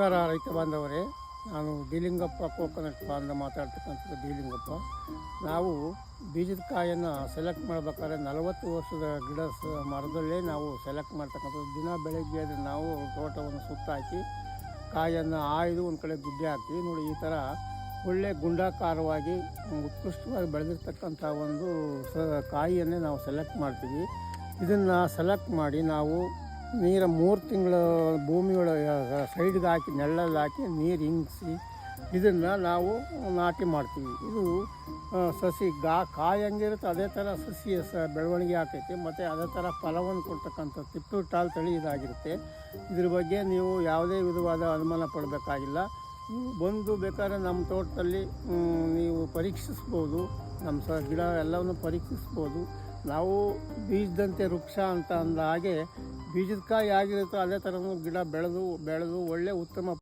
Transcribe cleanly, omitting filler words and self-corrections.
ನಮಸ್ಕಾರ ರೈತ ಬಾಂಧವರೇ, ನಾನು ಡಿಲಿಂಗಪ್ಪ ಕೋಕೋನಟ್ ಫಾರ್ಮ್ನ ಮಾತಾಡ್ತಕ್ಕಂಥದ್ದು ಡಿಲಿಂಗಪ್ಪ. ನಾವು ಬೀಜದ ಕಾಯನ್ನು ಸೆಲೆಕ್ಟ್ ಮಾಡ್ಬೇಕಾದ್ರೆ 40 ವರ್ಷದ ಗಿಡ ಮರದಲ್ಲೇ ನಾವು ಸೆಲೆಕ್ಟ್ ಮಾಡ್ತಕ್ಕಂಥದ್ದು. ದಿನ ಬೆಳಗ್ಗೆ ನಾವು ತೋಟವನ್ನು ಸುತ್ತಾಕಿ ಕಾಯನ್ನು ಆಯ್ದು ಒಂದು ಕಡೆ ಗುಡ್ಡೆ ಹಾಕ್ತೀವಿ. ನೋಡಿ, ಈ ಥರ ಒಳ್ಳೆ ಗುಂಡಾಕಾರವಾಗಿ ಉತ್ಕೃಷ್ಟವಾಗಿ ಬೆಳೆದಿರ್ತಕ್ಕಂಥ ಒಂದು ಕಾಯಿಯನ್ನೇ ನಾವು ಸೆಲೆಕ್ಟ್ ಮಾಡ್ತೀವಿ. ಇದನ್ನು ಸೆಲೆಕ್ಟ್ ಮಾಡಿ ನಾವು 3 ತಿಂಗಳ ಭೂಮಿಯೊಳಗೆ ಸೈಡ್ಗೆ ಹಾಕಿ ನೆಳ್ಳಲ್ಲಿ ಹಾಕಿ ನೀರು ಹಿಂಗಿಸಿ ಇದನ್ನು ನಾವು ನಾಟಿ ಮಾಡ್ತೀವಿ. ಇದು ಸಸಿ ಕಾಯಿ ಹೆಂಗಿರುತ್ತೆ ಅದೇ ಥರ ಸಸಿ ಬೆಳವಣಿಗೆ ಆಗ್ತೈತೆ ಮತ್ತು ಅದೇ ಥರ ಫಲವನ್ನು ಕೊಡ್ತಕ್ಕಂಥ ತಿಪ್ಪೂರು ಟಾಲ್ ತಳಿ ಇದಾಗಿರುತ್ತೆ. ಇದ್ರ ಬಗ್ಗೆ ನೀವು ಯಾವುದೇ ವಿಧವಾದ ಅನುಮಾನ ಪಡಬೇಕಾಗಿಲ್ಲ. ನೀವು ಬಂದು ಬೇಕಾದ್ರೆ ನಮ್ಮ ತೋಟದಲ್ಲಿ ನೀವು ಪರೀಕ್ಷಿಸ್ಬೋದು. ನಮ್ಮ ಗಿಡ ಎಲ್ಲವನ್ನು ಪರೀಕ್ಷಿಸ್ಬೋದು. ನಾವು ಬೀಜದಂತೆ ವೃಕ್ಷ ಅಂತ ಅಂದ ಹಾಗೆ ಬೀಜದ ಕಾಯಿ ಆಗಿರುತ್ತೋ ಅದೇ ಥರನೂ ಗಿಡ ಬೆಳೆದು ಒಳ್ಳೆ ಉತ್ತಮ